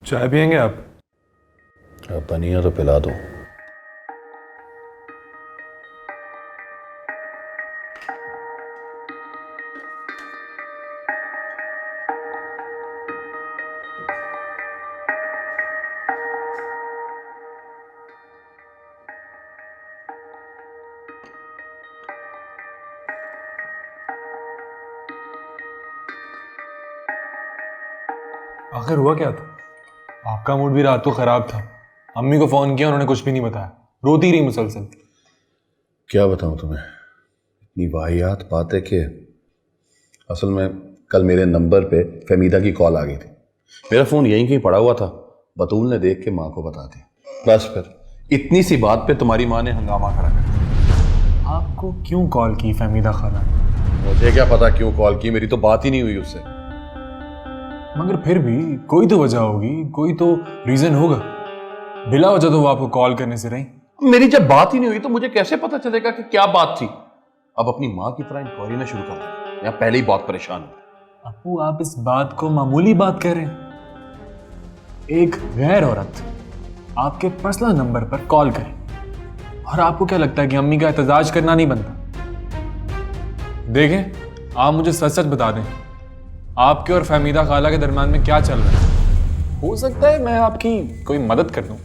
चाय पियेंगे आप? अब बनी है तो पिला दो। आखिर हुआ क्या था? आपका मूड भी रात को खराब था। अम्मी को फोन किया, उन्होंने कुछ भी नहीं बताया, रोती रही मुसलसल। क्या बताऊं तुम्हें, इतनी वाहियात बात है कि असल में कल मेरे नंबर पे फहमीदा की कॉल आ गई थी। मेरा फ़ोन यहीं कहीं पड़ा हुआ था, बतूल ने देख के माँ को बता दिया। बस फिर इतनी सी बात पे तुम्हारी माँ ने हंगामा खड़ा कर दिया। आपको क्यों कॉल की फहमीदा खाला? मुझे क्या पता क्यों कॉल की, मेरी तो बात ही नहीं हुई उससे। मगर फिर भी कोई तो वजह होगी, कोई तो रीजन होगा। बिला वजह तो वो आपको कॉल करने से रही। मेरी जब बात ही नहीं हुई तो मुझे कैसे पता चलेगा कि क्या बात थी। अब अपनी माँ की तरह इंक्वायरी ना शुरू कर दें, मैं पहले ही बहुत परेशान हूं। अपू, आप इस बात को मामूली बात कर रहे हैं? एक गैर औरत आपके पर्सनल नंबर पर कॉल करे और आपको क्या लगता है कि अम्मी का एहतजाज करना नहीं बनता? देखें, आप मुझे सच सच बता दें, आपके और फहमीदा खाला के दरमियान में क्या चल रहा है? हो सकता है मैं आपकी कोई मदद कर दूं।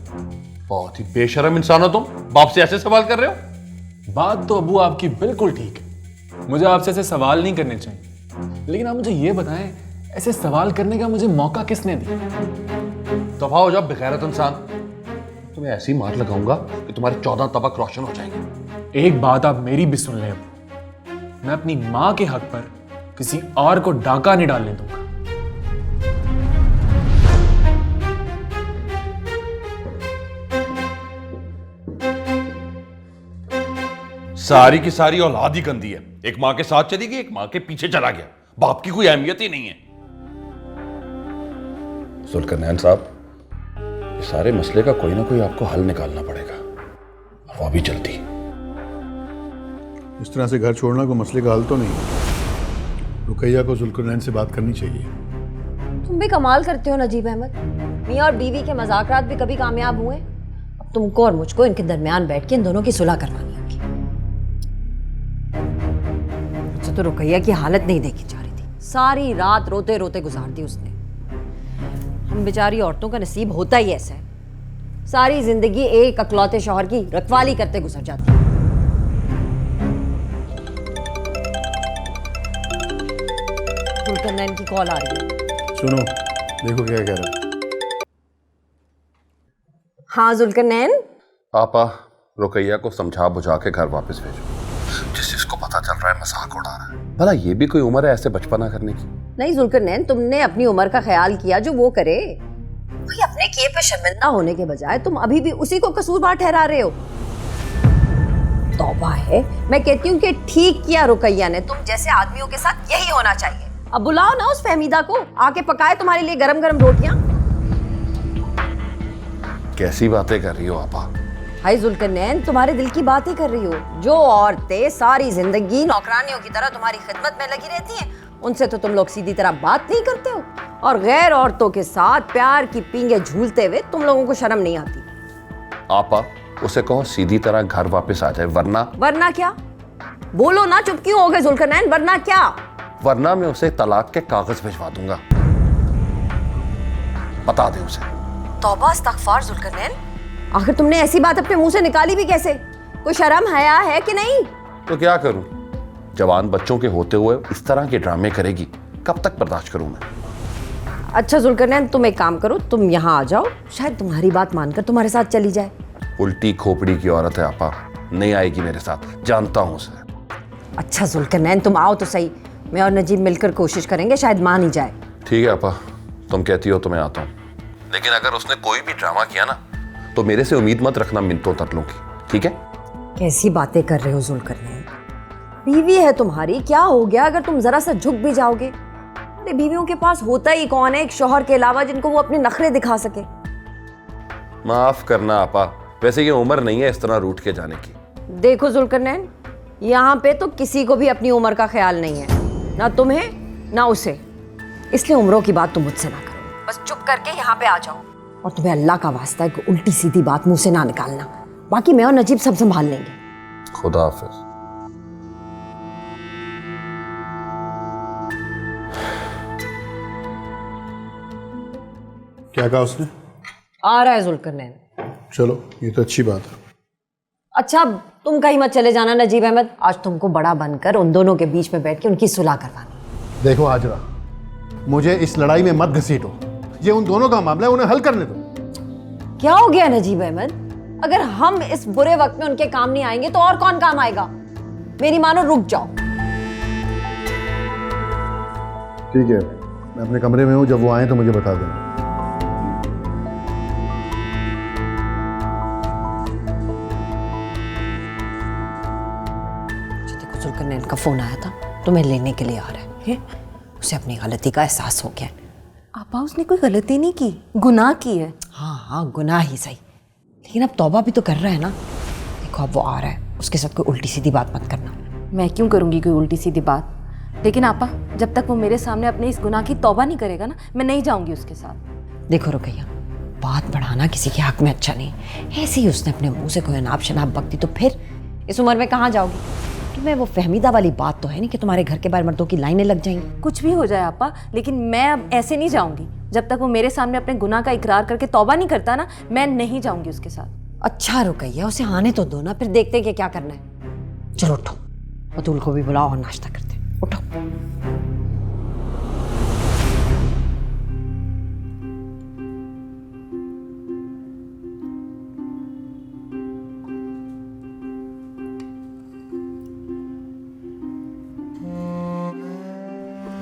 बहुत ही बेशरम इंसान हो तुम, बाप से ऐसे सवाल कर रहे हो। बात तो अबू आपकी बिल्कुल ठीक है, मुझे आपसे ऐसे सवाल नहीं करने चाहिए, लेकिन आप मुझे ये बताएं, ऐसे सवाल करने का मुझे मौका किसने दिया? दफा हो जाओ बेगैरत इंसान, तुम्हें ऐसी मार लगाऊंगा कि तुम्हारे 14 तबक रोशन हो जाएंगे। एक बात आप मेरी भी सुन लें अबू, मैं अपनी माँ के हक पर किसी और को डाका नहीं डालने दूंगा। सारी की सारी औलाद ही गंदी है। एक माँ के साथ चली गई, एक माँ के पीछे चला गया, बाप की कोई अहमियत ही नहीं है। जुल्करनैन साहब, इस सारे मसले का कोई ना कोई आपको हल निकालना पड़ेगा, वो भी जल्दी। इस तरह से घर छोड़ना कोई मसले का हल तो नहीं है। रुकैया को जुल्करनैन से बात करनी चाहिए। तुम भी कमाल करते हो नजीब अहमद। मियाँ और बीवी के मजाकरात भी कभी कामयाब हुए? अब तुमको और मुझको इनके दरमियान बैठ के इन दोनों की सुलह करवानी होगी। मुझे तो रुकैया की हालत नहीं देखी जा रही थी, सारी रात रोते रोते गुजार दी उसने। हम बेचारी औरतों का नसीब होता ही ऐसा है, सारी जिंदगी एक अकलौते शौहर की रखवाली करते गुजर जाती है। जुल्करनैन की कॉल आ रही है, सुनो, देखो क्या कह रहा है। हाँ जुल्करनैन। पापा, रुकैया को समझा बुझा के घर वापस भेजो। जिस जिसको पता चल रहा है मजाक उड़ा रहा है। भला ये भी कोई उम्र है ऐसे बचपना करने की? नहीं जुल्करनैन, तुमने अपनी उम्र का ख्याल किया, जो वो करे। भाई अपने किए पे शर्मिंदा होने के बजाय तुम अभी भी उसी को कसूरवार ठहरा रहे हो। तौबा है, मैं कहती हूँ कि ठीक किया रुकैया ने, तुम जैसे आदमियों के साथ यही होना चाहिए। अब बुलाओ ना उस फहमीदा को, आके पकाए तुम्हारे लिए गरम गरम रोटियां। कैसी बातें कर रही हो आपा? हाय जुल्करनैन, तुम्हारे दिल की बात ही कर रही हो। जो औरतें सारी जिंदगी नौकरानियों की तरह तुम्हारी खिदमत में लगी रहती हैं, उनसे तो तुम लोग सीधी तरह बात नहीं करते हो, और गैर औरतों के साथ प्यार की पींगे झूलते हुए तुम लोगों को शर्म नहीं आती। आपा, उसे कहो सीधी तरह घर वापस आ जाए, वरना क्या? बोलो ना, चुप क्यों हो गए जुल्करनैन? वरना क्या? वरना मैं उसे तलाक के कागज भिजवा दूंगा। बता दे उसे। तौबा इस्तग़फ़ार जुल्करनैन, आखिर तुमने ऐसी बात अपने मुंह से निकाली भी कैसे? कोई शर्म हया है कि नहीं? तो क्या करूं, जवान बच्चों के होते हुए इस तरह के ड्रामे करेगी, कब तक बर्दाश्त करूं मैं? अच्छा जुल्करनैन, तुम एक काम करो, तुम यहाँ आ जाओ, शायद तुम्हारी बात मानकर तुम्हारे साथ चली जाए। उल्टी खोपड़ी की औरत है आपा, नहीं आएगी मेरे साथ, जानता हूं उसे। अच्छा जुल्करनैन, तुम आओ तो सही, मैं और नजीब मिलकर कोशिश करेंगे, शायद मान ही जाए। ठीक है आपा, तुम कहती हो तो मैं आता हूँ, लेकिन अगर उसने कोई भी ड्रामा किया ना तो मेरे से उम्मीद मत रखना मिन्नतों तरलों की, ठीक है? कैसी बातें कर रहे हो जुल्करनैन? बीवी है तुम्हारी, क्या हो गया अगर तुम जरा सा झुक भी जाओगे? अरे बीवियों के पास होता ही कौन है एक शौहर के अलावा जिनको वो अपने नखरे दिखा सके। माफ करना आपा, वैसे ये उम्र नहीं है इस तरह रूठ के जाने की। देखो जुल्करनैन, यहाँ पे तो किसी को भी अपनी उम्र का ख्याल नहीं है, ना तुम्हें ना उसे, इसलिए उम्रों की बात तुम मुझसे ना करो, बस चुप करके यहाँ पे आ जाओ। और तुम्हें अल्लाह का वास्ता है कि उल्टी सीधी बात मुंह से ना निकालना, बाकी मैं और नजीब सब संभाल लेंगे। खुदा हाफिज। क्या कहा उसने? आ रहा है जुल्करनैन। चलो ये तो अच्छी बात है। अच्छा तुम कहीं मत चले जाना नजीब अहमद, आज तुमको बड़ा बनकर उन दोनों के बीच में बैठ के उनकी सुलह करवानी। देखो हाजरा, मुझे इस लड़ाई में मत घसीटो, ये उन दोनों का मामला है, उन्हें हल करने दो। क्या हो गया नजीब अहमद? अगर हम इस बुरे वक्त में उनके काम नहीं आएंगे तो और कौन काम आएगा? मेरी मानो रुक जाओ। ठीक है, मैं अपने कमरे में हूँ, जब वो आए तो मुझे बता देना। देखो जुल्करनैन का फोन आया था, तुम्हें लेने के लिए आ रहा है। उसे अपनी गलती का एहसास हो गया। आपा उसने कोई गलती नहीं की, गुनाह की है। हाँ हाँ गुनाह ही सही, लेकिन अब तौबा भी तो कर रहा है ना। देखो अब वो आ रहा है, उसके साथ कोई उल्टी सीधी बात मत करना। मैं क्यों करूँगी कोई उल्टी सीधी बात? लेकिन आपा जब तक वो मेरे सामने अपने इस गुनाह की तौबा नहीं करेगा ना, मैं नहीं जाऊँगी उसके साथ। देखो रुकैया, बात बढ़ाना किसी के हक में अच्छा नहीं। ऐसे ही उसने अपने मुंह से कोई अनाप शनाप बकती तो फिर इस उम्र में कहाँ जाओगी? तुम्हें वो फहमीदा वाली बात तो है नहीं कि तुम्हारे घर के बाहर मर्दों की लाइनें लग जाएंगी। कुछ भी हो जाए आपा, लेकिन मैं अब ऐसे नहीं जाऊँगी। जब तक वो मेरे सामने अपने गुनाह का इकरार करके तौबा नहीं करता ना, मैं नहीं जाऊँगी उसके साथ। अच्छा रुकैया, उसे आने तो दो ना, फिर देखते हैं कि क्या करना है। चलो उठो, बतूल को भी बुलाओ और नाश्ता करते हैं। उठो।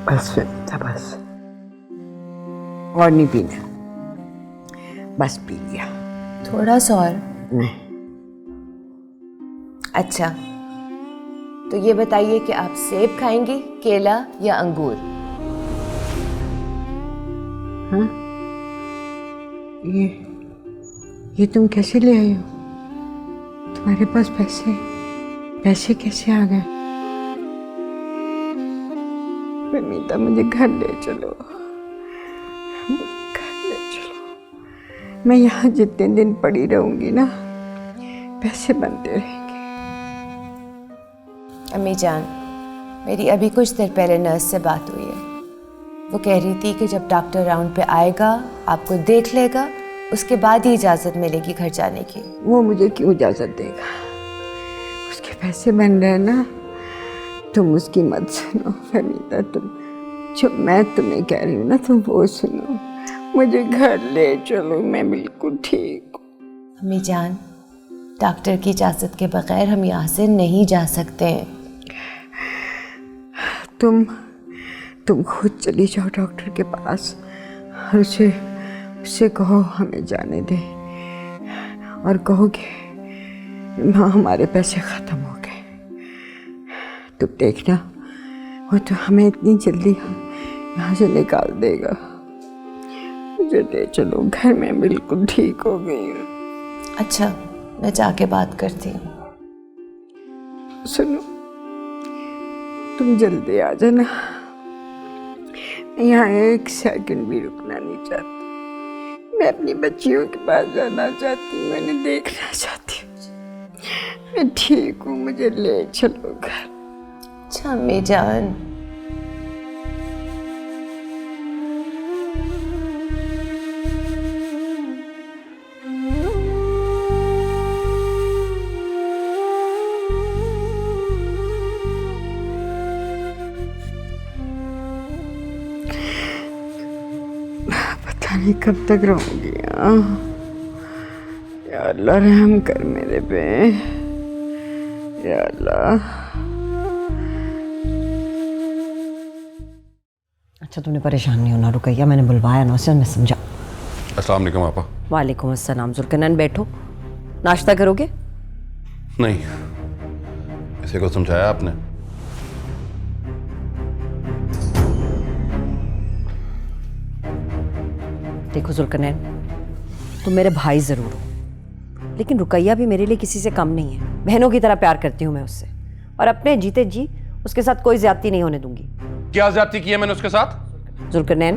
बस बस, और नहीं पीना, बस पी लिया। थोड़ा सा और? नहीं। अच्छा तो ये बताइए कि आप सेब खाएंगी, केला या अंगूर? हाँ? ये तुम कैसे ले आई हो? तुम्हारे पास पैसे कैसे आ गए? फहमीदा मुझे घर ले चलो, घर ले चलो। मैं यहाँ जितने दिन पड़ी रहूंगी ना, पैसे बनते रहेंगे। अम्मी जान, मेरी अभी कुछ देर पहले नर्स से बात हुई है। वो कह रही थी कि जब डॉक्टर राउंड पे आएगा, आपको देख लेगा, उसके बाद ही इजाज़त मिलेगी घर जाने की। वो मुझे क्यों इजाज़त देगा? उसके पैसे बन रहे हैं ना। तुम उसकी मत सुनो फहमीदा, तुम जो मैं तुम्हें कह रही हूँ ना, तुम वो सुनो। मुझे घर ले चलो, मैं बिल्कुल ठीक हूँ। अम्मी जान, डॉक्टर की इजाज़त के बगैर हम यहाँ से नहीं जा सकते हैं। तुम खुद चली जाओ डॉक्टर के पास और उससे कहो हमें जाने दे, और कहो कि हमारे पैसे ख़त्म हो गए। तुम देखना, वो तो हमें इतनी जल्दी यहाँ से निकाल देगा। मुझे ले चलो घर में, बिल्कुल ठीक हो गई हूँ। अच्छा, मैं जाके बात करती हूँ। सुनो, तुम जल्दी आ जाना। मैं यहाँ एक सेकंड भी रुकना नहीं चाहती। मैं अपनी बच्चियों के पास जाना चाहती हूँ, मैंने देखना चाहती हूँ। मैं ठीक हूँ, मुझे ले चलो घर। अच्छा अम्मी जान। पता नहीं कब तक रहूंगी यहाँ। या अल्लाह रहम कर मेरे पे, या अल्लाह। अच्छा तुमने परेशान नहीं होना रुकैया, मैंने बुलवाया ना उसे, मैं समझा। अस्सलाम वालेकुम आपा। वालेकुम अस्सलाम। जुल्करनैन बैठो, नाश्ता करोगे? नहीं, इसे को समझाया आपने? देखो जुल्करनैन, तुम मेरे भाई ज़रूर हो, लेकिन रुकैया भी मेरे लिए किसी से कम नहीं है। बहनों की तरह प्यार करती हूँ मैं उससे, और अपने जीते जी उसके साथ कोई ज्यादती नहीं होने दूंगी। क्या ज्यादती की है मैंने उसके साथ? जुल्करनैन,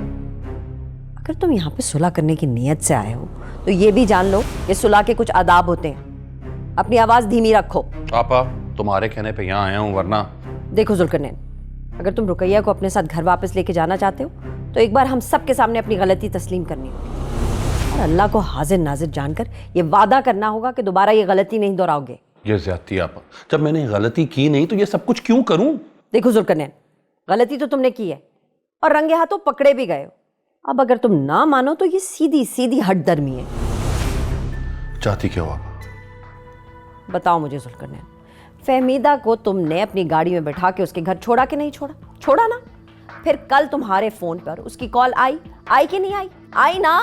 अगर तुम यहाँ पे सुलह करने की नीयत से आए हो तो ये भी जान लो कि सुलह के कुछ आदाब होते हैं। अपनी आवाज धीमी रखो। पापा तुम्हारे कहने पे यहाँ आया हूँ, वरना देखो जुल्करनैन, अगर तुम रुकैया को अपने साथ घर वापस लेके जाना चाहते हो तो एक बार हम सब के सामने अपनी गलती तस्लीम करनी होगी और अल्लाह को हाजिर नाजिर जानकर ये वादा करना होगा कि दोबारा ये गलती नहीं दोहराओगे। ये ज्यादती आपा, जब मैंने गलती की नहीं तो ये सब कुछ क्यों करूं? देखो जुल्करनैन, गलती तो तुमने की है और रंगे हाथों पकड़े भी गए हो। अब अगर तुम ना मानो तो ये सीधी सीधी हटदर्मी है। चाहती क्या हो आपा? बताओ मुझे जुल्करनैन, फहमीदा को तुमने अपनी गाड़ी में बैठा के उसके घर छोड़ा कि नहीं छोड़ा? छोड़ा ना। फिर कल तुम्हारे फोन पर उसकी कॉल आई कि नहीं आई? आई ना।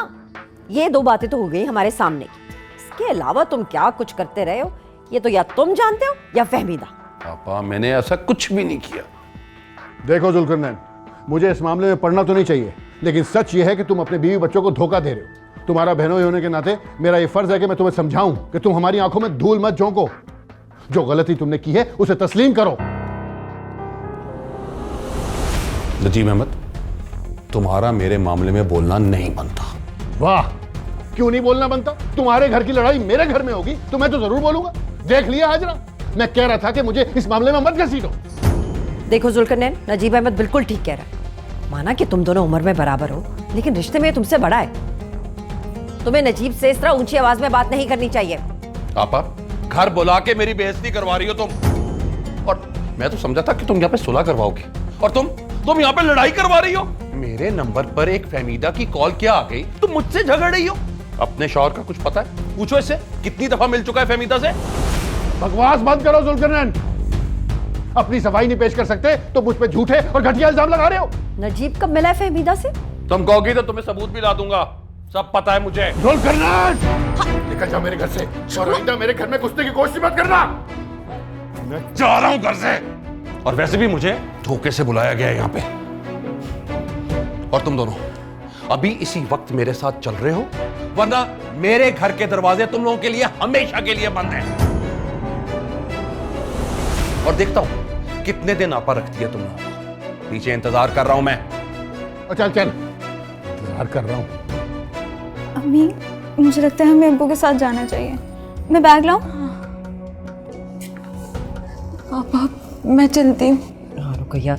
ये दो बातें तो हो गई हमारे सामने की। इसके अलावा तुम क्या कुछ करते रहे हो ये तो या तुम जानते हो या फहमीदा। पापा मैंने ऐसा कुछ भी नहीं किया। देखो जुल्करनैन, मुझे इस मामले में पढ़ना तो नहीं चाहिए, लेकिन सच ये है कि तुम अपने बीवी बच्चों को धोखा दे रहे हो। तुम्हारा बहनोई होने के नाते मेरा ये फर्ज है कि मैं तुम्हें समझाऊं कि तुम हमारी आंखों में धूल मत झोंको। जो गलती तुमने की है उसे तस्लीम करो। नजीब अहमद, तुम्हारा मेरे मामले में बोलना नहीं बनता। वाह, क्यों नहीं बोलना बनता? तुम्हारे घर की लड़ाई मेरे घर में होगी तो मैं तो जरूर बोलूंगा। देख लिया हाजरा, मैं कह रहा था कि मुझे इस मामले में मत घसीटो। देखो जुल्करनैन, नजीब अहमद बिल्कुल ठीक कह रहा है। माना कि तुम दोनों उम्र में बराबर हो, लेकिन रिश्ते में तुमसे बड़ा है। तुम्हें नजीब से इस तरह ऊंची आवाज में बात नहीं करनी चाहिए। आपा, घर बुला के मेरी बेइज्जती करवा रही हो तुम। और मैं तो समझा था कि तुम यहाँ पे सुलह करवाओगे और तुम यहाँ पे लड़ाई करवा रही हो। मेरे नंबर पर एक फहमीदा की कॉल क्या आ गई, तुम मुझसे झगड़ रही हो। अपने शौहर का कुछ पता है? पूछो इससे, कितनी दफा मिल चुका है फहमीदा से। बकवास बंद करो जुल्करनैन। अपनी सफाई नहीं पेश कर सकते तो मुझ पे झूठे और घटिया इल्जाम लगा रहे हो। नजीब कब मिला है फहमीदा से? तुम कहोगी तो तुम्हें सबूत भी ला दूंगा, सब पता है मुझे। जुल्करनैन, निकल जाओ मेरे घर से। शर्मिंदा मेरे घर में घुसने की कोशिश मत करना। मैं जा रहा हूं घर से। और वैसे भी मुझे धोखे से बुलाया गया है यहाँ पे। और तुम दोनों अभी इसी वक्त मेरे साथ चल रहे हो, वरना मेरे घर के दरवाजे तुम लोगों के लिए हमेशा के लिए बंद हैं। और देखता हूं कितने दिन आपा रखती है तुम लोगों को। पीछे इंतजार कर रहा हूं मैं। चल चल, इंतजार कर रहा हूं। अम्मी, मुझे लगता है हमें अब्बू के साथ जाना चाहिए। मैं बैग लाऊं? पापा, मैं चलती हूँ। हाँ रुकैया,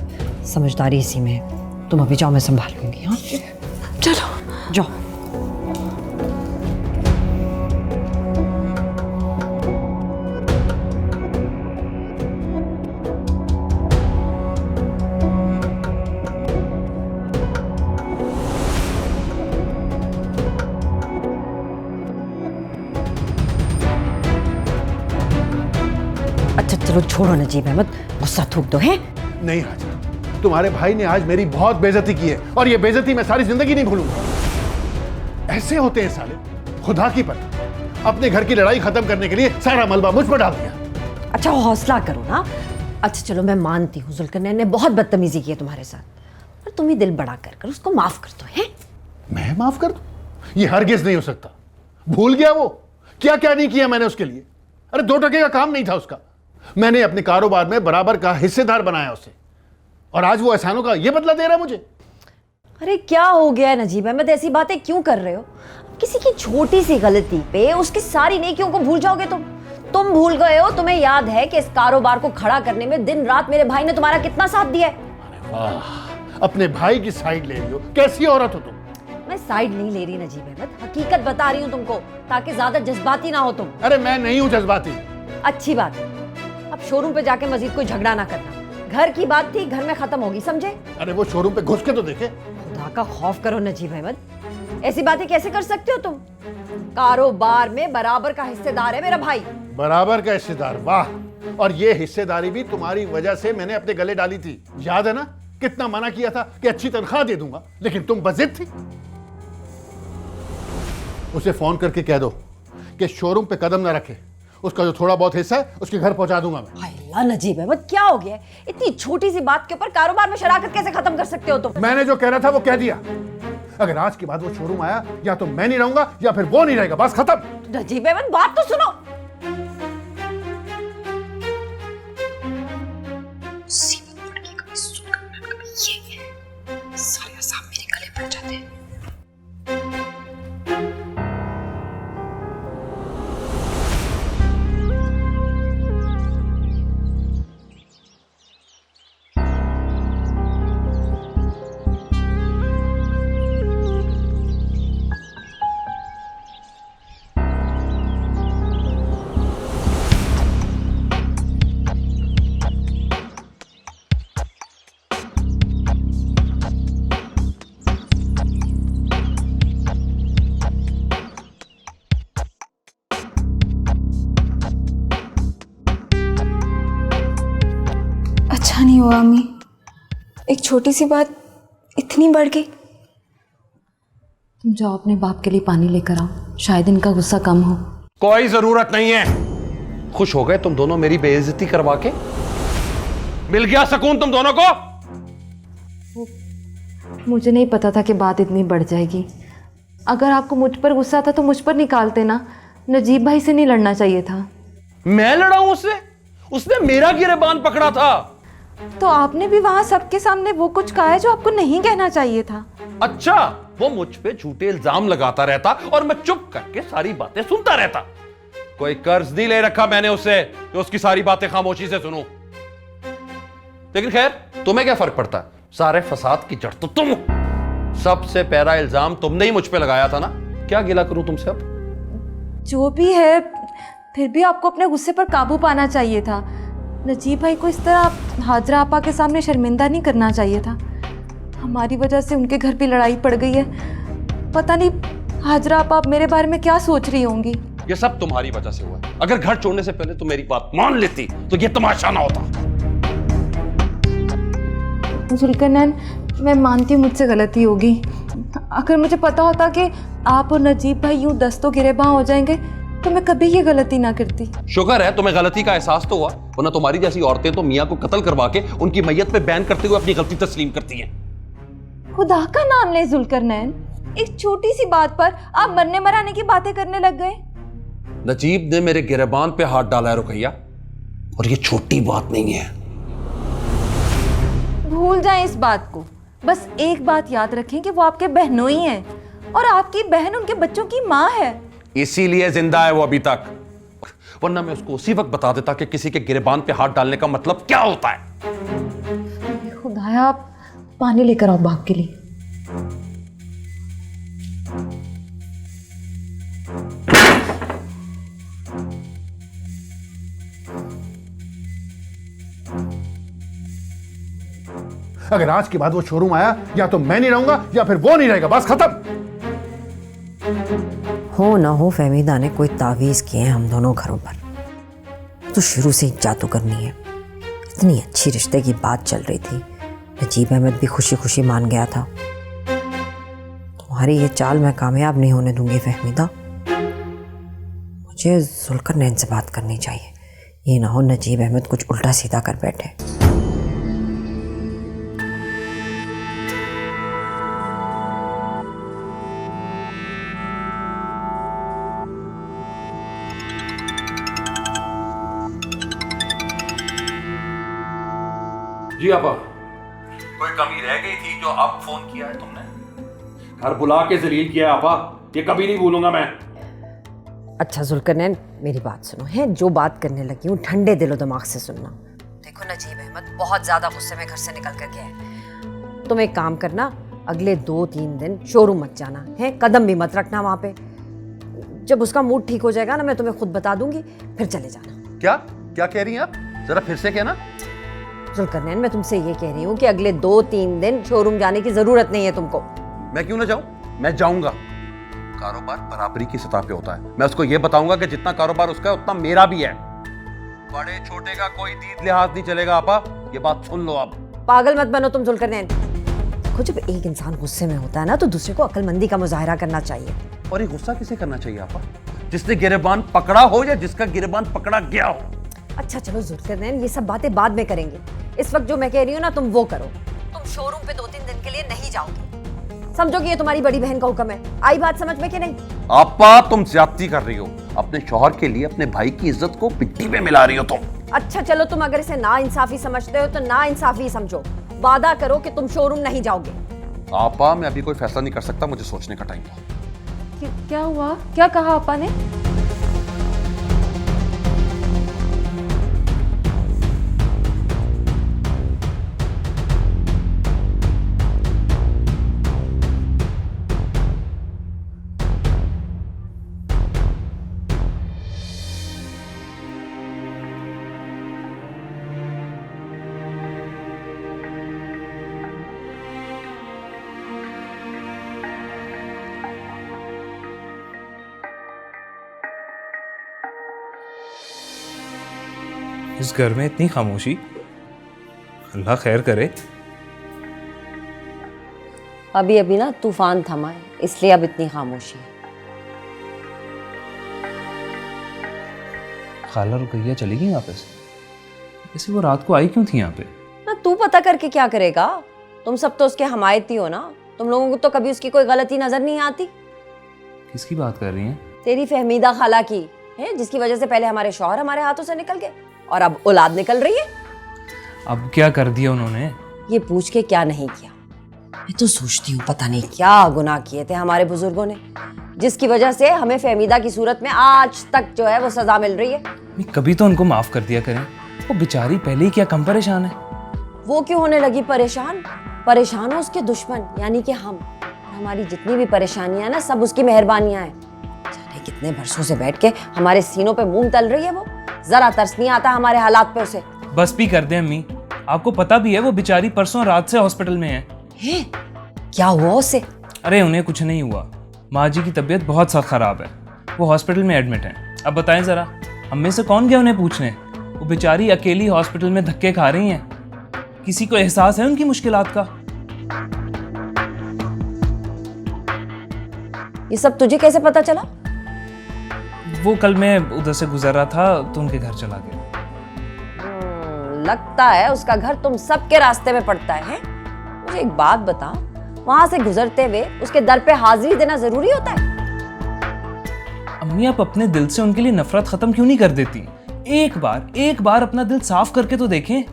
समझदारी इसी में है। तुम अभी जाओ, मैं संभाल लूंगी। हाँ चलो जाओ। अच्छा चलो छोड़ो नजीब अहमद, गुस्सा थूक दो है। नहीं हाजरा, तुम्हारे भाई ने आज मेरी बहुत बेइज्जती की है और ये बेइज्जती मैं सारी जिंदगी नहीं भूलूंगा। ऐसे होते हैं साले, खुदा की पता। अपने घर की लड़ाई खत्म करने के लिए सारा मलबा मुझ पर डाल दिया। अच्छा हौसला करो ना। अच्छा चलो मैं मानती हूँ जुल्करनैन ने बहुत बदतमीजी की है तुम्हारे साथ, पर तुम ही दिल बड़ा कर उसको माफ कर दो है। मैं माफ कर दूं? ये हरगिज नहीं हो सकता। भूल गया वो क्या क्या नहीं किया मैंने उसके लिए। अरे 2 टके का काम नहीं था उसका। मैंने अपने कारोबार में बराबर का हिस्सेदार बनाया उसे, और आज वो एहसानों का ये बदला दे रहा है मुझे। अरे क्या हो गया है नजीब अहमद, ऐसी बातें क्यों कर रहे हो? किसी की छोटी सी गलती पे उसकी सारी नेकियों को भूल जाओगे तुम भूल गए हो। तुम्हें याद है कि इस कारोबार को खड़ा करने में दिन रात मेरे भाई ने तुम्हारा कितना साथ दिया है। अरे वाह, अपने भाई की साइड ले रही हो। कैसी औरत हो तुम? मैं साइड नहीं ले रही नजीब अहमद, हकीकत बता रही हूँ तुमको, ताकि ज्यादा जज्बाती ना हो तुम। अरे मैं नहीं हूं जज्बाती। अच्छी बात है, अब शोरूम पे जाके मजीद कोई झगड़ा ना करना। घर की बात थी, घर में खत्म होगी, समझे? अरे वो शोरूम पे घुस के तो देखे। खुदा का खौफ करो नजीब अहमद, ऐसी बातें कैसे कर सकते हो तुम? कारोबार में बराबर का हिस्सेदार है मेरा भाई। बराबर का हिस्सेदार? वाह, और ये हिस्सेदारी भी तुम्हारी वजह से मैंने अपने गले डाली थी। याद है ना, कितना मना किया था कि अच्छी तनख्वाह दे दूंगा, लेकिन तुम बजिद थी। उसे फोन करके कह दो कि शोरूम पे कदम ना रखे। उसका जो थोड़ा बहुत हिस्सा है उसके घर पहुंचा दूंगा मैं। हाय अल्लाह नजीब अहमद, क्या हो गया? इतनी छोटी सी बात के ऊपर कारोबार में शराकत कैसे खत्म कर सकते हो तुम? मैंने जो कहना था वो कह दिया। अगर आज के बाद वो शोरूम आया, या तो मैं नहीं रहूंगा या फिर वो नहीं रहेगा, बस खत्म। नजीब अहमद बात तो सुनो। अच्छा नहीं हुआ अम्मी, एक छोटी सी बात इतनी बढ़ गई। तुम जाओ अपने बाप के लिए पानी लेकर आओ, शायद इनका गुस्सा कम हो। कोई जरूरत नहीं है। खुश हो गए तुम दोनों मेरी बेइज्जती करवा के? मिल गया सुकून तुम दोनों को? मुझे नहीं पता था कि बात इतनी बढ़ जाएगी। अगर आपको मुझ पर गुस्सा था तो मुझ पर निकालते ना, नजीब भाई से नहीं लड़ना चाहिए था। मैं लड़ा हूं उससे? उसने मेरा गिरेबान पकड़ा था। तो आपने भी वहां सबके सामने वो कुछ कहा है जो आपको नहीं कहना चाहिए था। अच्छा, वो मुझ पे झूठे इल्जाम लगाता रहता और मैं चुप करके सारी बातें सुनता रहता। कोई कर्ज नहीं ले रखा मैंने उससे कि उसकी सारी बातें खामोशी से सुनूं। लेकिन खैर, तुम्हें क्या फर्क पड़ता है? सारे फसाद की जड़ तो तुम हो। सबसे पहला इल्जाम तुमने ही मुझ पे लगाया था ना। क्या गिला करूं तुमसे अब? जो भी है, फिर भी आपको अपने गुस्से पर काबू पाना चाहिए था। नजीब भाई को इस तरह हाजरा आपा के सामने शर्मिंदा नहीं करना चाहिए था। हमारी वजह से उनके घर भी लड़ाई पड़ गई है। पता नहीं हाजरा आपा मेरे बारे में क्या सोच रही होंगी। ये सब तुम्हारी वजह से हुआ है। अगर घर छोड़ने से पहले तुम मेरी बात मान लेती तो ये तमाशा ना होता। जुल्करनैन, मैं मानती हूँ मुझसे गलती होगी। अगर मुझे पता होता कि आप और नजीब भाई यूं दस्तों गिरेबां हो जाएंगे तो मैं कभी ये गलती ना करती। शुक्र है तुम्हें गलती का एहसास तो हुआ, वरना तुम्हारी जैसी औरतें तो मियां को कत्ल करवा के उनकी मैयत पे बैन करते हुए अपनी गलती तस्लीम करती हैं। खुदा का नाम ले जुल्करनैन, एक छोटी सी बात पर आप मरने मराने की बातें करने लग गए। नजीब ने मेरे गिरेबान पे हाथ डाला है रुकैया, और ये छोटी बात नहीं है। भूल जाएं इस बात को। बस एक बात याद रखें कि वो आपके बहनोई हैं और आपकी बहन उनके बच्चों की माँ है। इसीलिए जिंदा है वो अभी तक, वरना मैं उसको उसी वक्त बता देता कि किसी के गिरेबान पे हाथ डालने का मतलब क्या होता है। खुदाया, आप पानी लेकर आओ बाप के लिए। अगर आज के बाद वो शोरूम आया, या तो मैं नहीं रहूंगा या फिर वो नहीं रहेगा। बस खत्म। हो ना हो फहमीदा ने कोई तावीज़ किए हैं हम दोनों घरों पर। तो शुरू से ही जादू करनी है। इतनी अच्छी रिश्ते की बात चल रही थी, नजीब अहमद भी खुशी खुशी मान गया था। तुम्हारी ये चाल मैं कामयाब नहीं होने दूंगी फहमीदा। मुझे जुल्करनैन से बात करनी चाहिए। ये ना हो नजीब अहमद कुछ उल्टा सीधा कर बैठे। जी आपा, कोई कमी रह गई थी जो अब फोन किया है तुमने? घर बुला के जलील किया है आपा, ये कभी नहीं भूलूंगा मैं। अच्छा जुल्करनैन, मेरी बात सुनो। है जो बात करने लगी हूँ ठंडे दिलो दिमाग से सुनना। देखो नजीब अहमद बहुत ज्यादा गुस्से में घर से निकल कर गया है। तुम एक काम करना, अगले 2-3 दिन शोरूम मत जाना है, कदम भी मत रखना वहां पे। जब उसका मूड ठीक हो जाएगा ना, मैं तुम्हें खुद बता दूंगी, फिर चले जाना। क्या क्या कह रही हैं आप? जरा फिर से कहना। जुल्करनैन, मैं तुमसे ये कह रही हूँ कि अगले 2-3 दिन शोरूम जाने की जरूरत नहीं है तुमको। मैं क्यों ना जाऊं? मैं जाऊंगा। कारोबार बराबरी की सतह पे होता है। मैं उसको ये बताऊंगा कि जितना कारोबार उसका है उतना मेरा भी है। बड़े छोटे का कोई दीद लिहाज नहीं चलेगा आपा, ये बात सुन लो। आप पागल मत बनो तुम जुल्करनैन। देखो, जब एक इंसान गुस्से में होता है ना, तो दूसरे को अक्लमंदी का मुजाहरा करना चाहिए। और ये गुस्सा किसे करना चाहिए आपा? जिसने गिरेबान पकड़ा हो या जिसका गिरेबान पकड़ा गया हो। अच्छा चलो जुल्करनैन, ये सब बातें बाद में करेंगे। इस वक्त जो मैं कह रही हूँ ना, तुम वो करो। तुम शोरूम पे 2-3 दिन के लिए नहीं जाओगे। समझो कि ये तुम्हारी बड़ी बहन का हुक्म है। आई बात समझ में कि नहीं? आपा, तुम ज्यादती कर रही हो। अपने शौहर के लिए अपने भाई की इज्जत को मिट्टी में मिला रही हो तुम। अच्छा चलो, तुम अगर इसे ना इंसाफी समझते हो तो ना इंसाफी समझो। वादा करो कि तुम शोरूम नहीं जाओगे। आपा, मैं अभी कोई फैसला नहीं कर सकता, मुझे सोचने का टाइम है। क्या हुआ? क्या कहा आपा ने? इस घर में इतनी खामोशी, अल्लाह खैर करे। अभी अभी ना तूफान थमा है, इसलिए अब इतनी खामोशी है। खाला रुकैया चली गई वापस? ऐसे वो रात को आई क्यों थी यहाँ पे? ना तू पता करके क्या करेगा? तुम सब तो उसके हमायती हो ना, तुम लोगों को तो कभी उसकी कोई गलती नजर नहीं आती। किसकी बात कर रही हैं? तेरी फहमीदा खाला की है, जिसकी वजह से पहले हमारे शौहर हमारे हाथों से निकल गए और अब औलाद निकल रही है। अब क्या कर दिया उन्होंने? ये पूछ के क्या नहीं किया, मैं तो सोचती हूँ पता नहीं क्या गुनाह किए थे हमारे बुजुर्गों ने, जिसकी वजह से हमें फहमीदा की सूरत में आज तक जो है वो सजा मिल रही है। कभी तो उनको माफ कर दिया करें, वो बेचारी पहले ही क्या कम परेशान है। वो क्यों होने लगी परेशान? परेशान हो उसके दुश्मन यानी कि हम। हमारी जितनी भी परेशानियां ना सब उसकी मेहरबानियां हैं। जाने कितने बरसों से बैठ के हमारे सीनों पे मूंग तल रही है वो, जरा तरस नहीं आता हमारे हालात पे उसे। बस भी कर दे अम्मी, आपको पता भी है वो बेचारी परसों रात से हॉस्पिटल में है। क्या हुआ उसे? अरे उन्हें कुछ नहीं हुआ, माँ जी की तबीयत बहुत सख्त खराब है, वो हॉस्पिटल में एडमिट है। अब बताएं जरा, हम में से कौन गया उन्हें पूछने? वो बेचारी अकेली हॉस्पिटल में धक्के खा रही हैं। किसी को एहसास है उनकी मुश्किलात का? ये सब तुझे कैसे पता चला? वो कल मैं उधर से गुजर रहा था तो उनके घर चला गया। लगता है उसका घर तुम सबके रास्ते में पड़ता है। मुझे एक बात बता, वहां से गुजरते हुए उसके दर पे हाजिरी देना जरूरी होता है? अम्मी आप अपने दिल से उनके लिए नफरत खत्म क्यों नहीं कर देती? एक बार अपना दिल साफ करके तो देखें,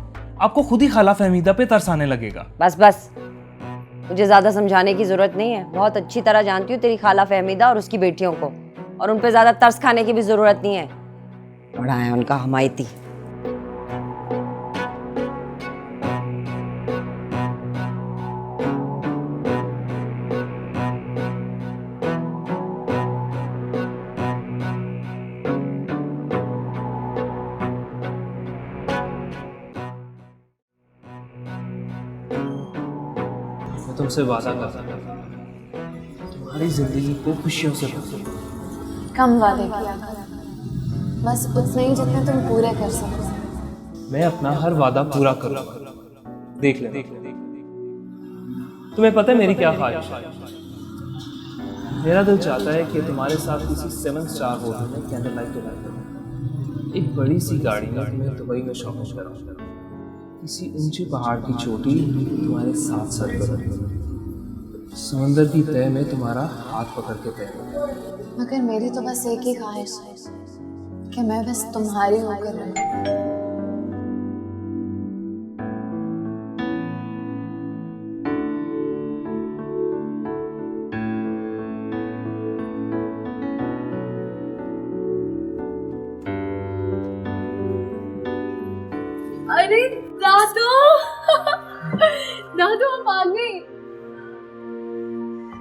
आपको खुद ही खाला फहमीदा पे तरस आने लगेगा। बस बस, मुझे ज्यादा समझाने की जरूरत नहीं है, बहुत अच्छी तरह जानती हूँ तेरी खाला फहमीदा और उसकी बेटियों को, और उन पे ज्यादा तरस खाने की भी जरूरत नहीं है। बड़ा है उनका हमायती। मैं तुमसे वादा करता हूं, तुम्हारी जिंदगी को खुशियों से भरूंगा। कम वादे किया करो, बस उतने ही जितने तुम पूरे कर सको। मैं अपना हर वादा पूरा करूंगा, देख ले। तुम्हें पता है मेरी क्या ख्वाहिश है? मेरा दिल चाहता है कि तुम्हारे साथ किसी 7 स्टार होटल में कैंडल लाइट डिनर करूं, एक बड़ी सी गाड़ी में तुम्हें दुबई में शॉपिंग कराऊं, किसी ऊंचे पहाड़ की चोटी तुम्हारे साथ सर पर, समंदर की तह में तुम्हारा हाथ पकड़ के तैर। मगर मेरी तो बस एक ही ख्वाहिश है कि मैं बस तुम्हारी होकर रहूं। अरे दादू दादू आप आ गई।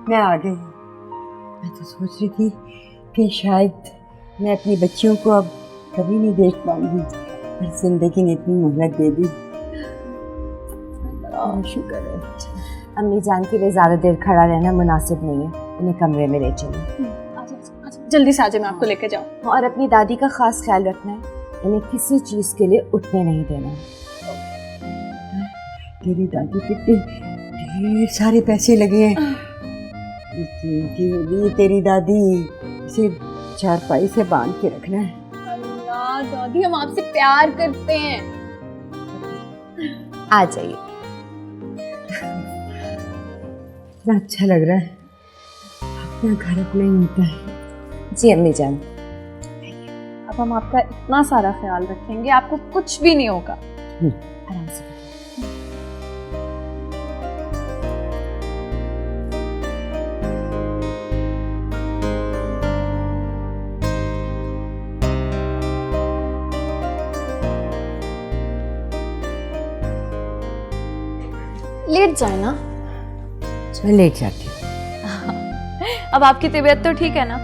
मैं आ गई। मैं तो सोच रही थी कि शायद मैं अपनी बच्चियों को अब कभी नहीं देख पाऊंगी, पर जिंदगी ने इतनी मोहलत दे दी। शुक्र है। अम्मी जान के लिए ज़्यादा देर खड़ा रहना मुनासिब नहीं है, उन्हें कमरे में ले चलो। जल्दी से आजा, मैं आपको लेकर जाऊँ। और अपनी दादी का खास ख्याल रखना है, इन्हें किसी चीज़ के लिए उठने नहीं देना। तेरी दादी पे ढेर सारे पैसे लगे हैं। कीमती होगी तेरी दादी, इसे चारपाई से बांध के रखना है। अल्लाह दादी, हम आपसे प्यार करते हैं। आ जाइए। इतना अच्छा लग रहा है, अपना घर अपना ही होता है। जी अम्मी जान, अब हम आपका इतना सारा ख्याल रखेंगे, आपको कुछ भी नहीं होगा। आराम से। लेट जाए ना। मैं लेट जाती हूँ। अब आपकी तबीयत तो ठीक है ना?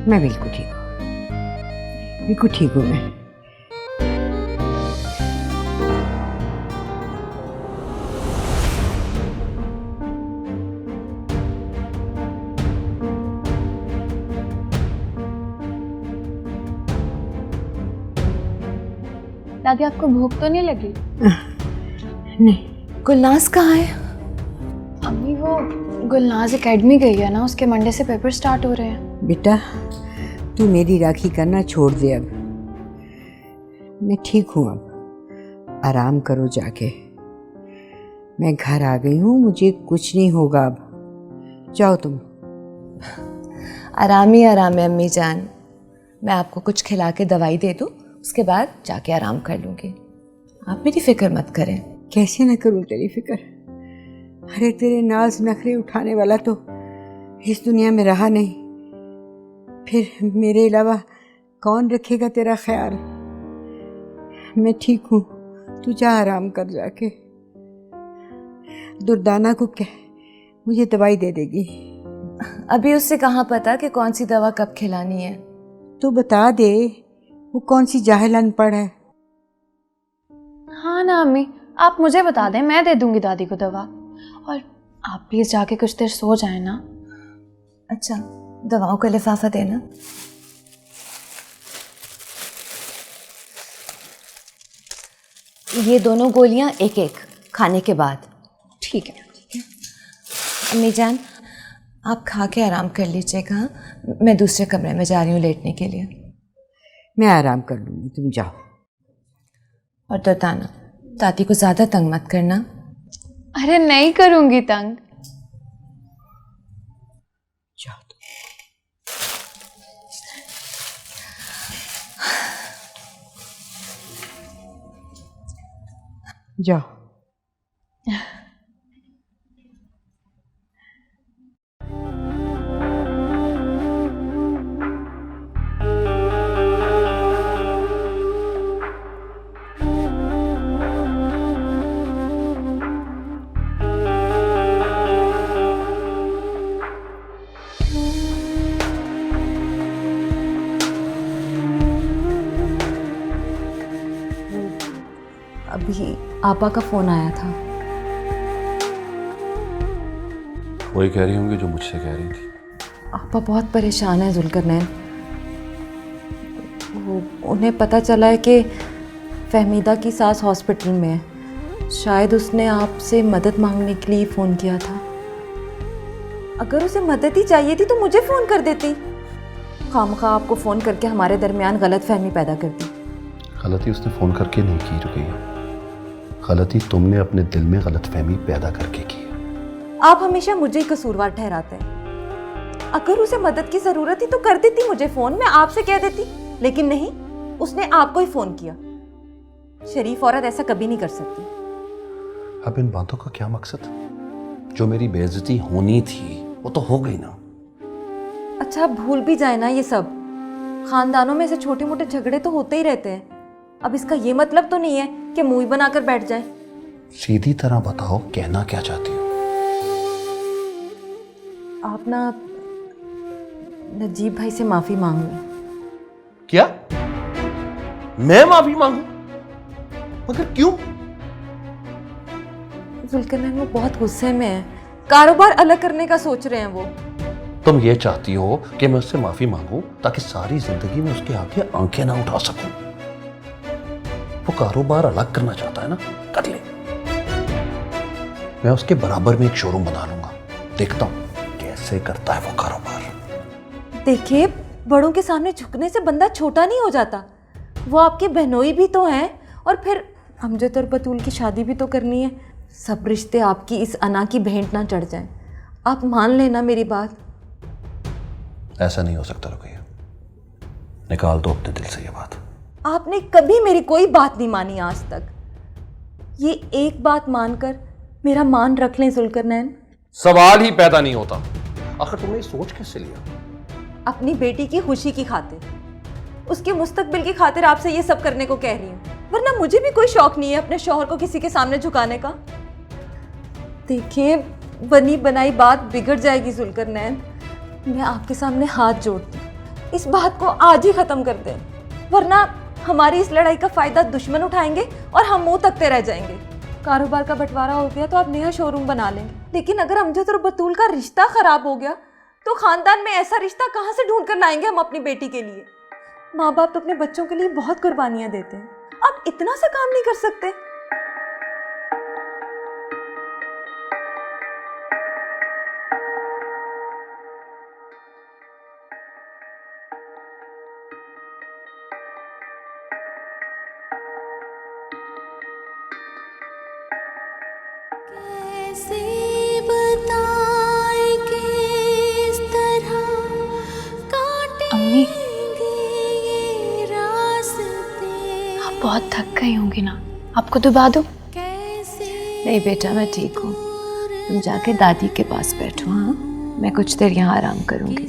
मैं बिल्कुल ठीक हूँ, बिल्कुल ठीक हूँ मैं। दादी आपको भूख तो नहीं लगी? नहीं। गुलनाज कहाँ है? अम्मी वो गुलनाज एकेडमी गई है ना, उसके मंडे से पेपर स्टार्ट हो रहे हैं। बेटा तू मेरी राखी करना छोड़ दे अब। मैं ठीक हूँ, अब आराम करो जाके। मैं घर आ गई हूँ, मुझे कुछ नहीं होगा अब। जाओ तुम। आराम ही आराम है अम्मी जान। मैं आपको कुछ खिला के दवाई दे दूँ, उसके बाद जाके आराम कर लूँगी। आप मेरी फिक्र मत करें। कैसे न करूँ तेरी फिक्र? अरे तेरे नाज नखरे उठाने वाला तो इस दुनिया में रहा नहीं, फिर मेरे अलावा कौन रखेगा तेरा ख्याल? मैं ठीक हूँ, तू जा आराम कर जाके। दुर्दाना को कह मुझे दवाई दे देगी। अभी उससे कहाँ पता कि कौन सी दवा कब खिलानी है। तो बता दे, वो कौन सी जाहिल अनपढ़ है। हाँ ना अम्मी, आप मुझे बता दें, मैं दे दूंगी दादी को दवा। और आप प्लीज जाके कुछ देर सो जाए ना। अच्छा, दवाओं का लिफाफा देना। ये दोनों गोलियां एक एक खाने के बाद। ठीक है। अम्मी जान आप खा के आराम कर लीजिएगा, मैं दूसरे कमरे में जा रही हूँ लेटने के लिए। मैं आराम कर लूँगी, तुम जाओ। और दुर्दाना, दादी को ज़्यादा तंग मत करना। अरे नहीं करूंगी तंग। जाओ तुम। जाओ। अभी आपा का फ़ोन आया था। वही कह रही होंगी जो मुझसे कह रही थी। आपा बहुत परेशान है जुल्करनैन। उन्हें पता चला है कि फहमीदा की सास हॉस्पिटल में है। शायद उसने आपसे मदद मांगने के लिए फ़ोन किया था। अगर उसे मदद ही चाहिए थी तो मुझे फ़ोन कर देती। खामखा आपको फ़ोन करके हमारे दरमियान गलतफहमी पैदा कर दी। गलती उसने फ़ोन करके नहीं की रुकैया, गलती तुमने अपने दिल में गलतफहमी पैदा करके की। आप हमेशा मुझे ही कसूरवार ठहराते हैं। अगर उसे मदद की ज़रूरत थी तो कर देती मुझे फ़ोन, मैं आपसे कह देती। लेकिन नहीं, उसने आपको ही फ़ोन किया। शरीफ औरत ऐसा कभी नहीं कर सकती। अब इन बातों का क्या मकसद? जो मेरी बेइज्जती होनी थी वो तो हो गई ना। अच्छा आप भूल भी जाए ना ये सब। खानदानों में से छोटे मोटे झगड़े तो होते ही रहते हैं। अब इसका ये मतलब तो नहीं है कि मुंह बनाकर बैठ जाए। सीधी तरह बताओ, कहना क्या चाहती हो? आप ना नजीब भाई से माफी मांग लो। क्या? मैं माफी मांगू? मगर क्यों? जुल्करनैन वो बहुत गुस्से में है। कारोबार अलग करने का सोच रहे हैं वो। तुम ये चाहती हो कि मैं उससे माफी मांगू ताकि सारी जिंदगी में उसके आगे आंखें ना उठा सकूं? वो कारोबार अलग करना चाहता है ना, कर ले। मैं उसके बराबर में एक शोरूम बना लूंगा। देखता हूं कैसे करता है वो कारोबार। देखिए, बड़ों के सामने झुकने से बंदा छोटा नहीं हो जाता। वो आपके बहनोई भी तो हैं, और फिर अमजद और बतूल की शादी भी तो करनी है। सब रिश्ते आपकी इस अना की भेंट ना चढ़ जाएं। आप मान लेना मेरी बात। ऐसा नहीं हो सकता रुकैया, निकाल दो अपने दिल से ये बात। आपने कभी मेरी कोई बात नहीं मानी आज तक। ये एक बात मानकर मेरा मान रख लें जुल्करनैन। सवाल ही पैदा नहीं होता। आखिर तुमने सोच कैसे लिया? अपनी बेटी की खुशी की खातिर, उसके मुस्तकबिल की खातिर आपसे ये सब करने को कह रही हूँ। वरना मुझे भी कोई शौक नहीं है अपने शौहर को किसी के सामने झुकाने का। देखिए, बनी बनाई बात बिगड़ जाएगी जुल्करनैन। मैं आपके सामने हाथ जोड़ती हूँ, इस बात को आज ही खत्म कर दें, वरना हमारी इस लड़ाई का फायदा दुश्मन उठाएंगे और हम मुंह तकते रह जाएंगे। कारोबार का बंटवारा हो गया तो आप नया शोरूम बना लेंगे, लेकिन अगर अमजद और बतूल का रिश्ता खराब हो गया तो खानदान में ऐसा रिश्ता कहाँ से ढूंढ कर लाएंगे हम अपनी बेटी के लिए? माँ बाप तो अपने बच्चों के लिए बहुत कुर्बानियाँ देते हैं। आप इतना सा काम नहीं कर सकते? अम्मी, आप बहुत थक गई होंगी ना, आपको दुबा दूं? नहीं बेटा, मैं ठीक हूँ। तुम जाके दादी के पास बैठो। हाँ, मैं कुछ देर यहाँ आराम करूँगी।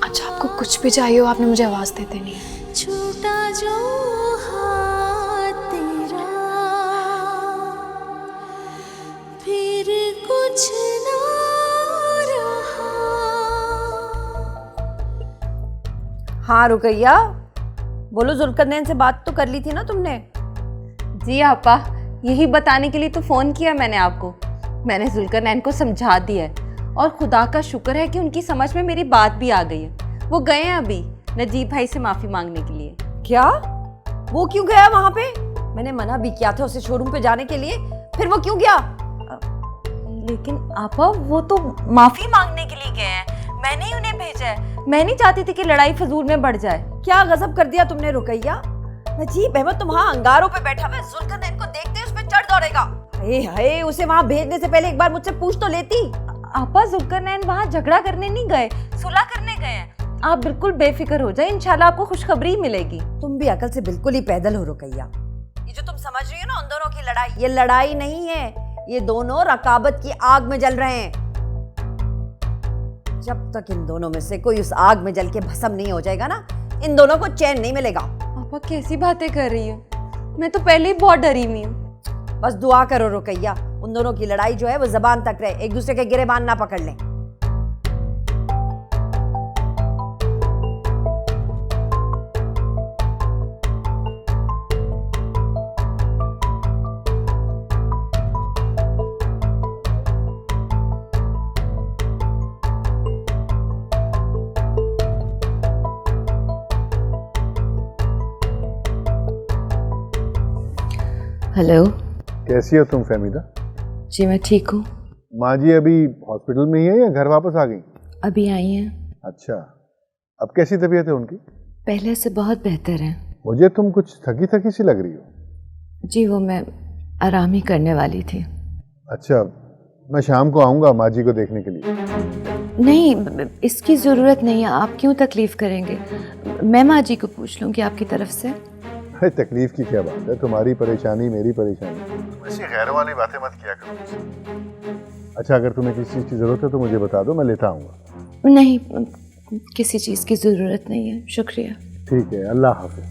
अच्छा, आपको कुछ भी चाहिए हो आपने मुझे आवाज दे देनी है। छूटा जो हाथ तेरा, फिर कुछ ना रहा। हाँ रुकैया, बोलो, जुल्करनैन से बात तो कर ली थी ना तुमने? जी आपा, यही बताने के लिए तो फ़ोन किया मैंने आपको। मैंने जुल्करनैन को समझा दिया है और खुदा का शुक्र है कि उनकी समझ में मेरी बात भी आ गई है। वो गए हैं अभी नजीब भाई से माफ़ी मांगने के लिए। क्या? वो क्यों गया वहां पे? मैंने मना भी किया था उसे शोरूम पे जाने के लिए, फिर वो क्यों गया? लेकिन आपा, वो तो माफ़ी मांगने के लिए गए हैं, मैंने ही उन्हें भेजा है। मैं नहीं चाहती थी कि लड़ाई फजूल में बढ़ जाए। क्या गजब कर दिया तुमने रुकैया। नजीब अहमद तो वहाँ अंगारों पे बैठा हुआ है, जुल्करनैन को देखते उस पे चढ़ दौड़ेगा। हाय हाय, उसे वहाँ भेजने से पहले एक बार मुझसे पूछ तो लेती। आपा, जुल्करनैन वहाँ झगड़ा करने नहीं गए, सुलह करने गए हैं। आप बिल्कुल बेफिक्र हो जाए, इंशाल्लाह आपको खुशखबरी मिलेगी। तुम भी अकल से बिल्कुल ही पैदल हो रुकैया। ये जो तुम समझ रही हो ना उन दोनों की लड़ाई, ये लड़ाई नहीं है, ये दोनों रकाबत की आग में जल रहे हैं। जब तक इन दोनों में से कोई उस आग में जल के भस्म नहीं हो जाएगा ना, इन दोनों को चैन नहीं मिलेगा। आपा कैसी बातें कर रही हो? मैं तो पहले ही बहुत डरी हुई हूँ। बस दुआ करो रुकैया, उन दोनों की लड़ाई जो है वो जबान तक रहे, एक दूसरे के गिरेबान ना पकड़ लें। हेलो। कैसी हो तुम फहमीदा? जी मैं ठीक हूँ। माँ जी अभी हॉस्पिटल में ही है या घर वापस आ गई? अभी आई हैं। अच्छा, अब कैसी तबीयत है उनकी? पहले से बहुत बेहतर है। मुझे तुम कुछ थकी थकी सी लग रही हो। जी वो मैं आराम ही करने वाली थी। अच्छा, मैं शाम को आऊँगा माँ जी को देखने के लिए। नहीं, इसकी ज़रूरत नहीं है, आप क्यों तकलीफ़ करेंगे? मैं माँ जी को पूछ लूँगी आपकी तरफ से। अरे तकलीफ की क्या बात है, तुम्हारी परेशानी मेरी परेशानी। ऐसी गैर वाली बातें मत किया करो। अच्छा, अगर तुम्हें किसी चीज़ की ज़रूरत है तो मुझे बता दो, मैं लेता आऊँगा। नहीं, किसी चीज़ की ज़रूरत नहीं है, शुक्रिया। ठीक है, अल्लाह हाफ़िज़।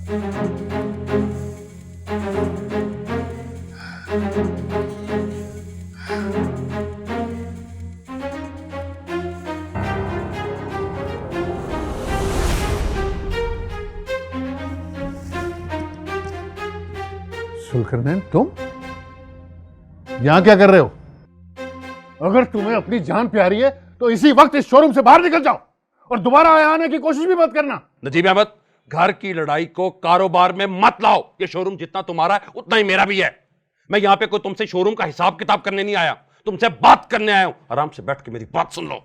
जुल्करनैन, तुम यहां क्या कर रहे हो? अगर तुम्हें अपनी जान प्यारी है तो इसी वक्त इस शोरूम से बाहर निकल जाओ और दोबारा आने की कोशिश भी मत करना। नजीब अहमद, घर की लड़ाई को कारोबार में मत लाओ। ये शोरूम जितना तुम्हारा है उतना ही मेरा भी है। मैं यहाँ पे कोई तुमसे शोरूम का हिसाब किताब करने नहीं आया, तुमसे बात करने आया हूं। आराम से बैठ के मेरी बात सुन लो।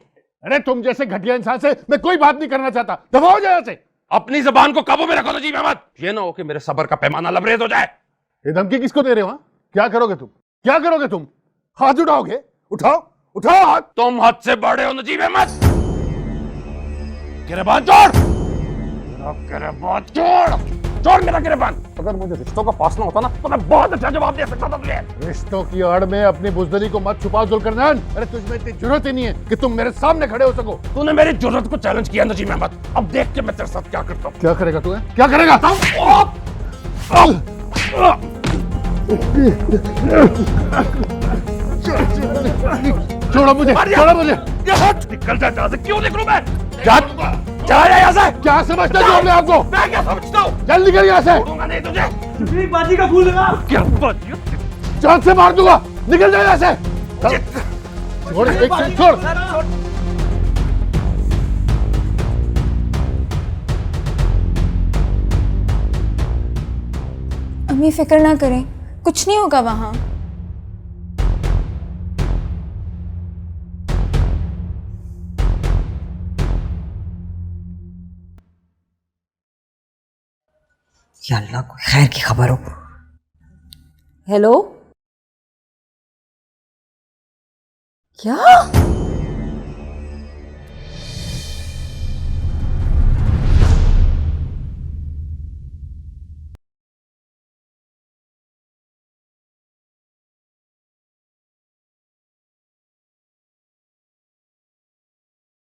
अरे तुम जैसे घटिया इंसान से मैं कोई बात नहीं करना चाहता, दफा हो जाए से। अपनी जबान को काबू में रखो नजीब अहमद, ये ना हो कि मेरे सब्र का पैमाना लबरेज हो जाए। ये धमकी किसको दे रहे हो? क्या करोगे तुम? क्या करोगे तुम? हाथ उठाओगे? उठाओ, उठाओ हाथ। तुम हद से बड़े हो नजीब अहमद। गिरबान छोड़, गिरबान छोड़, छोड़ मेरा गिरबान। अगर मुझे रिश्तों का फासला होता ना तो मैं बहुत अच्छा जवाब दे सकता था तुझे। रिश्तों की आड़ में अपनी बुज़दिली को मत छुपाओ जुल्करनैन। अरे तुझमें इतनी जरूरत ही नहीं है कि तुम मेरे सामने खड़े हो सको। तूने मेरी जरूरत को चैलेंज किया नजीब अहमद, अब देख के मैं तेरे साथ क्या करता हूँ। क्या करेगा तू? क्या करेगा? छोड़ो मुझे, छोड़ो मुझे। निकल जा यहाँ से। क्यों निकलूं मैं? चला जा यहाँ से। क्या समझते हो अपने आपको? मैं क्या समझता हूँ? जल्द निकल यहाँ से। छोड़ूंगा नहीं तुझे। बाजी का फूल लगा। क्या बाजी? चांद से मार दूंगा। निकल जा यहाँ से। छोड़, एक से छोड़। अम्मी फिक्र ना करें, कुछ नहीं होगा वहाँ। या अल्लाह, कोई खैर की खबर हो। हेलो, क्या